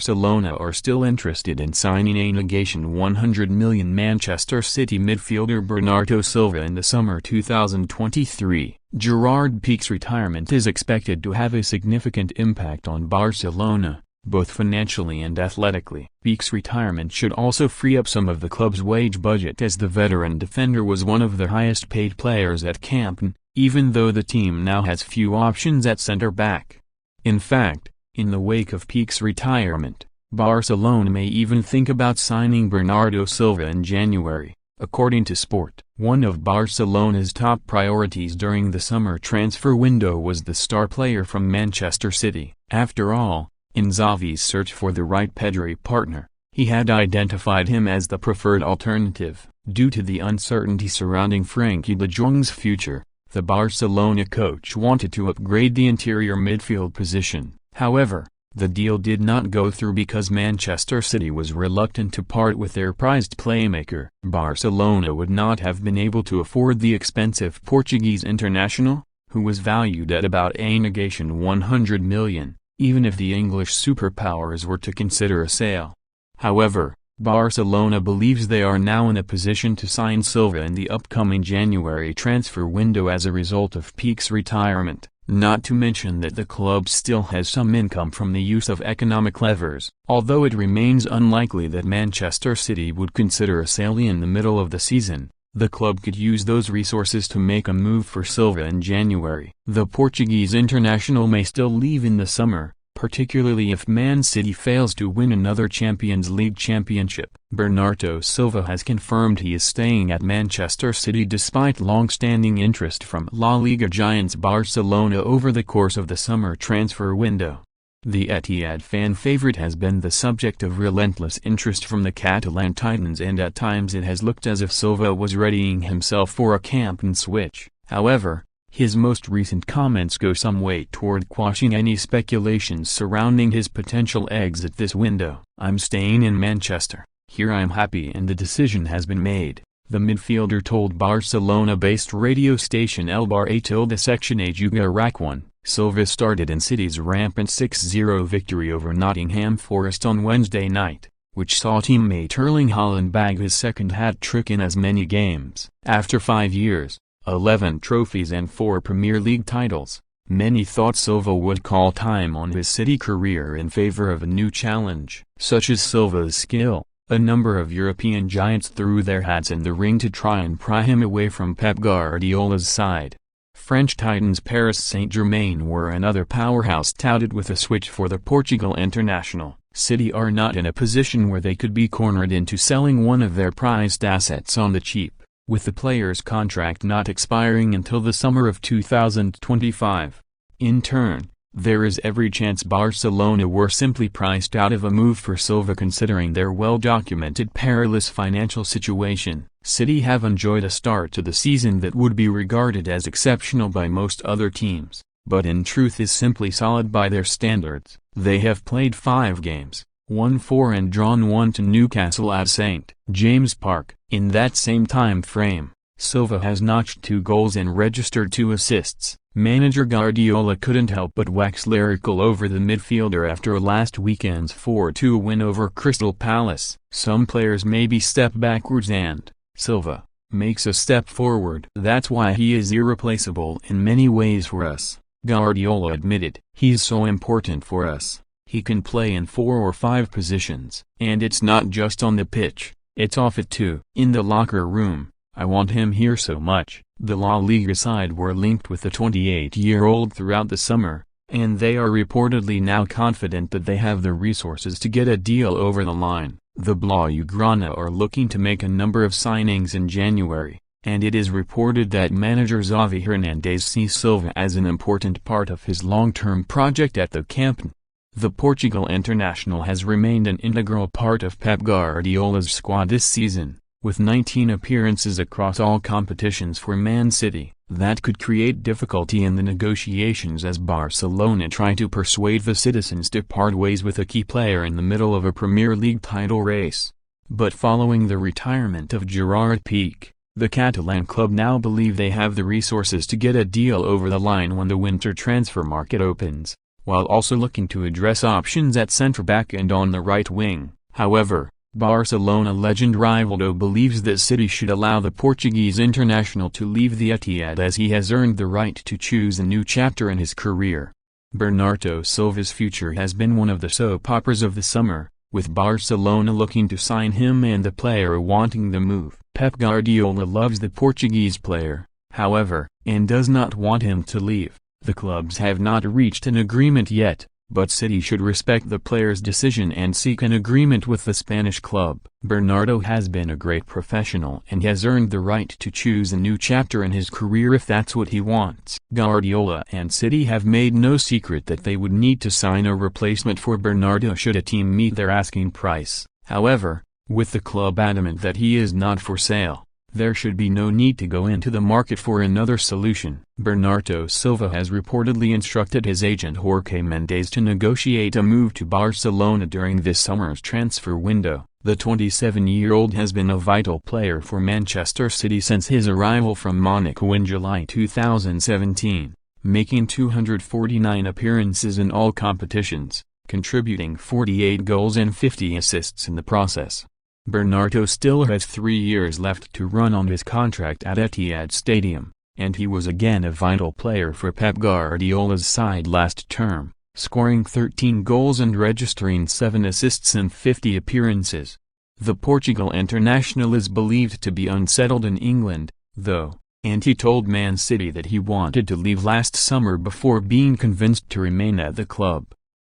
Barcelona are still interested in signing a negation €100 million Manchester City midfielder Bernardo Sylva in the summer 2023. Gerard Piqué's retirement is expected to have a significant impact on Barcelona, both financially and athletically. Piqué's retirement should also free up some of the club's wage budget, as the veteran defender was one of the highest paid players at Camp Nou, even though the team now has few options at centre-back. In fact, in the wake of Piqué's retirement, Barcelona may even think about signing Bernardo Sylva in January, according to Sport. One of Barcelona's top priorities during the summer transfer window was the star player from Manchester City. After all, in Xavi's search for the right Pedri partner, he had identified him as the preferred alternative. Due to the uncertainty surrounding Frenkie de Jong's future, the Barcelona coach wanted to upgrade the interior midfield position. However, the deal did not go through because Manchester City was reluctant to part with their prized playmaker. Barcelona would not have been able to afford the expensive Portuguese international, who was valued at about a negation €100 million, even if the English superpowers were to consider a sale. However, Barcelona believes they are now in a position to sign Sylva in the upcoming January transfer window as a result of Piqué's retirement. Not to mention that the club still has some income from the use of economic levers. Although it remains unlikely that Manchester City would consider a sale in the middle of the season, the club could use those resources to make a move for Sylva in January. The Portuguese international may still leave in the summer, particularly if Man City fails to win another Champions League championship. Bernardo Sylva has confirmed he is staying at Manchester City despite long-standing interest from La Liga giants Barcelona over the course of the summer transfer window. The Etihad fan favorite has been the subject of relentless interest from the Catalan Titans, and at times it has looked as if Sylva was readying himself for a Camp Nou switch. However, his most recent comments go some way toward quashing any speculations surrounding his potential exit this window. "I'm staying in Manchester. Here I'm happy and the decision has been made," the midfielder told Barcelona-based radio station El Barça Section A Juga Rack 1. Sylva started in City's rampant 6-0 victory over Nottingham Forest on Wednesday night, which saw teammate Erling Haaland bag his second hat-trick in as many games. After 5 years, 11 trophies and 4 Premier League titles, many thought Sylva would call time on his City career in favor of a new challenge. Such as Sylva's skill, a number of European giants threw their hats in the ring to try and pry him away from Pep Guardiola's side. French titans Paris Saint-Germain were another powerhouse touted with a switch for the Portugal international. City are not in a position where they could be cornered into selling one of their prized assets on the cheap, with the player's contract not expiring until the summer of 2025. In turn, there is every chance Barcelona were simply priced out of a move for Sylva considering their well-documented perilous financial situation. City have enjoyed a start to the season that would be regarded as exceptional by most other teams, but in truth is simply solid by their standards. They have played 5 games, won 4 and drawn 1 to Newcastle at St. James Park. In that same time frame, Sylva has notched 2 goals and registered 2 assists. Manager Guardiola couldn't help but wax lyrical over the midfielder after last weekend's 4-2 win over Crystal Palace. "Some players maybe step backwards and Sylva makes a step forward. That's why he is irreplaceable in many ways for us," Guardiola admitted. "He's so important for us. He can play in 4 or 5 positions. And it's not just on the pitch, it's off it too. In the locker room, I want him here so much." The La Liga side were linked with the 28-year-old throughout the summer, and they are reportedly now confident that they have the resources to get a deal over the line. The Blaugrana are looking to make a number of signings in January, and it is reported that manager Xavi Hernandez sees Sylva as an important part of his long-term project at the Camp Nou. The Portugal international has remained an integral part of Pep Guardiola's squad this season, with 19 appearances across all competitions for Man City. That could create difficulty in the negotiations as Barcelona try to persuade the citizens to part ways with a key player in the middle of a Premier League title race. But following the retirement of Gerard Piqué, the Catalan club now believe they have the resources to get a deal over the line when the winter transfer market opens. while also looking to address options at centre-back and on the right wing. However, Barcelona legend Rivaldo believes that City should allow the Portuguese international to leave the Etihad as he has earned the right to choose a new chapter in his career. Bernardo Silva's future has been one of the soap operas of the summer, with Barcelona looking to sign him and the player wanting the move. Pep Guardiola loves the Portuguese player, however, and does not want him to leave. The clubs have not reached an agreement yet, but City should respect the player's decision and seek an agreement with the Spanish club. Bernardo has been a great professional and has earned the right to choose a new chapter in his career if that's what he wants. Guardiola and City have made no secret that they would need to sign a replacement for Bernardo should a team meet their asking price. However, with the club adamant that he is not for sale, there should be no need to go into the market for another solution. Bernardo Sylva has reportedly instructed his agent Jorge Mendes to negotiate a move to Barcelona during this summer's transfer window. The 27-year-old has been a vital player for Manchester City since his arrival from Monaco in July 2017, making 249 appearances in all competitions, contributing 48 goals and 50 assists in the process. Bernardo still has 3 years left to run on his contract at Etihad Stadium, and he was again a vital player for Pep Guardiola's side last term, scoring 13 goals and registering 7 assists in 50 appearances. The Portugal international is believed to be unsettled in England, though, and he told Man City that he wanted to leave last summer before being convinced to remain at the club.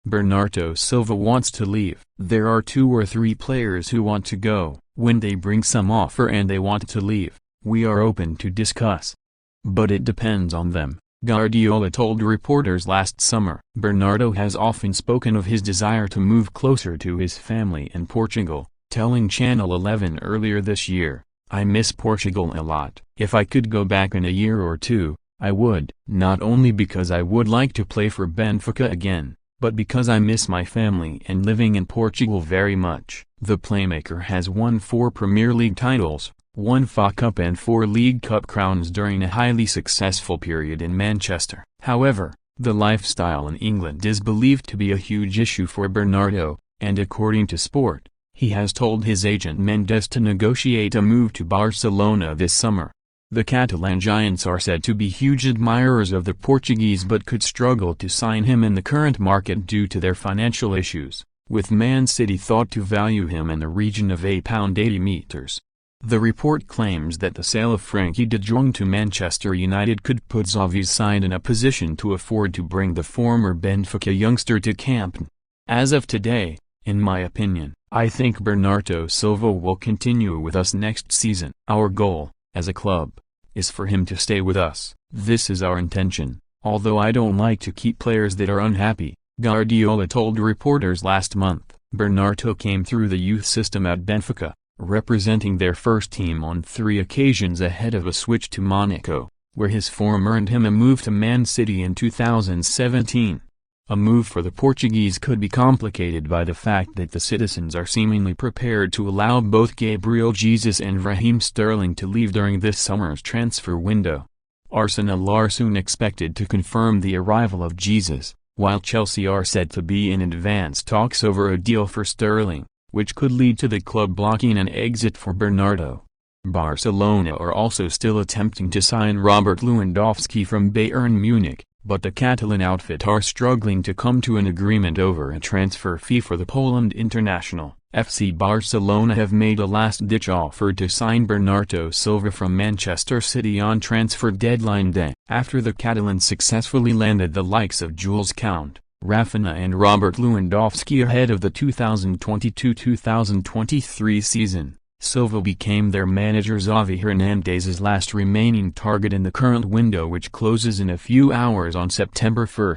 Bernardo Sylva wants to leave. There are 2 or 3 players who want to go. When they bring some offer and they want to leave, we are open to discuss. But it depends on them, Guardiola told reporters last summer. Bernardo has often spoken of his desire to move closer to his family in Portugal, telling Channel 11 earlier this year, "I miss Portugal a lot. If I could go back in a year or 2, I would. Not only because I would like to play for Benfica again, but because I miss my family and living in Portugal very much." The playmaker has won 4 Premier League titles, 1 FA Cup and 4 League Cup crowns during a highly successful period in Manchester. However, the lifestyle in England is believed to be a huge issue for Bernardo, and according to Sport, he has told his agent Mendes to negotiate a move to Barcelona this summer. The Catalan giants are said to be huge admirers of the Portuguese but could struggle to sign him in the current market due to their financial issues, with Man City thought to value him in the region of £80. The report claims that the sale of Frenkie de Jong to Manchester United could put Xavi's side in a position to afford to bring the former Benfica youngster to Camp Nou. As of today, in my opinion, I think Bernardo Sylva will continue with us next season. Our goal, as a club, is for him to stay with us. This is our intention, although I don't like to keep players that are unhappy, Guardiola told reporters last month. Bernardo came through the youth system at Benfica, representing their first team on 3 occasions ahead of a switch to Monaco, where his form earned him a move to Man City in 2017. A move for the Portuguese could be complicated by the fact that the citizens are seemingly prepared to allow both Gabriel Jesus and Raheem Sterling to leave during this summer's transfer window. Arsenal are soon expected to confirm the arrival of Jesus, while Chelsea are said to be in advanced talks over a deal for Sterling, which could lead to the club blocking an exit for Bernardo. Barcelona are also still attempting to sign Robert Lewandowski from Bayern Munich, but the Catalan outfit are struggling to come to an agreement over a transfer fee for the Poland international. FC Barcelona have made a last-ditch offer to sign Bernardo Sylva from Manchester City on transfer deadline day. After the Catalans successfully landed the likes of Jules Koundé, Rafinha and Robert Lewandowski ahead of the 2022-2023 season, Sylva became their manager Xavi Hernandez's last remaining target in the current window, which closes in a few hours on September 1.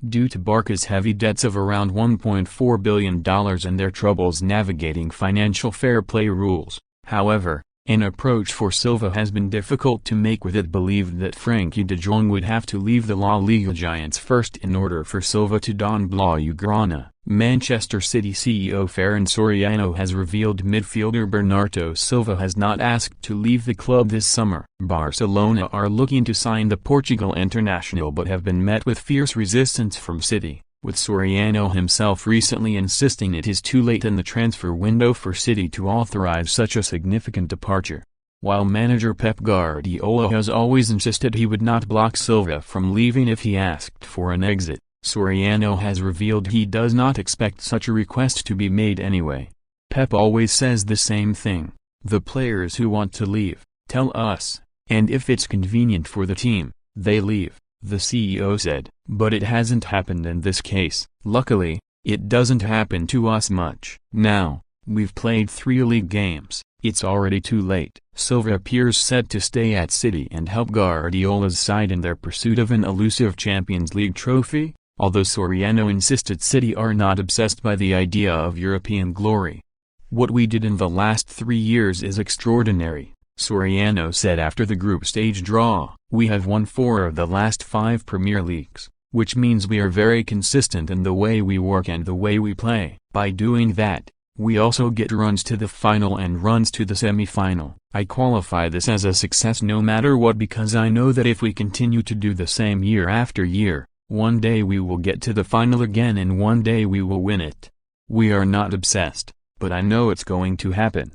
Due to Barca's heavy debts of around $1.4 billion and their troubles navigating financial fair play rules, however, an approach for Sylva has been difficult to make, with it believed that Frenkie de Jong would have to leave the La Liga giants first in order for Sylva to don blaugrana. Manchester City CEO Ferran Soriano has revealed midfielder Bernardo Sylva has not asked to leave the club this summer. Barcelona are looking to sign the Portugal international but have been met with fierce resistance from City. with Soriano himself recently insisting it is too late in the transfer window for City to authorize such a significant departure. While manager Pep Guardiola has always insisted he would not block Silva from leaving if he asked for an exit, Soriano has revealed he does not expect such a request to be made anyway. Pep always says the same thing: the players who want to leave, tell us, and if it's convenient for the team, they leave, the CEO said. But it hasn't happened in this case. Luckily, it doesn't happen to us much. Now, we've played 3 league games, it's already too late. Silva appears set to stay at City and help Guardiola's side in their pursuit of an elusive Champions League trophy, although Soriano insisted City are not obsessed by the idea of European glory. What we did in the last 3 years is extraordinary, Soriano said after the group stage draw. We have won 4 of the last 5 Premier Leagues, which means we are very consistent in the way we work and the way we play. By doing that, we also get runs to the final and runs to the semi-final. I qualify this as a success no matter what, because I know that if we continue to do the same year after year, one day we will get to the final again and one day we will win it. We are not obsessed, but I know it's going to happen.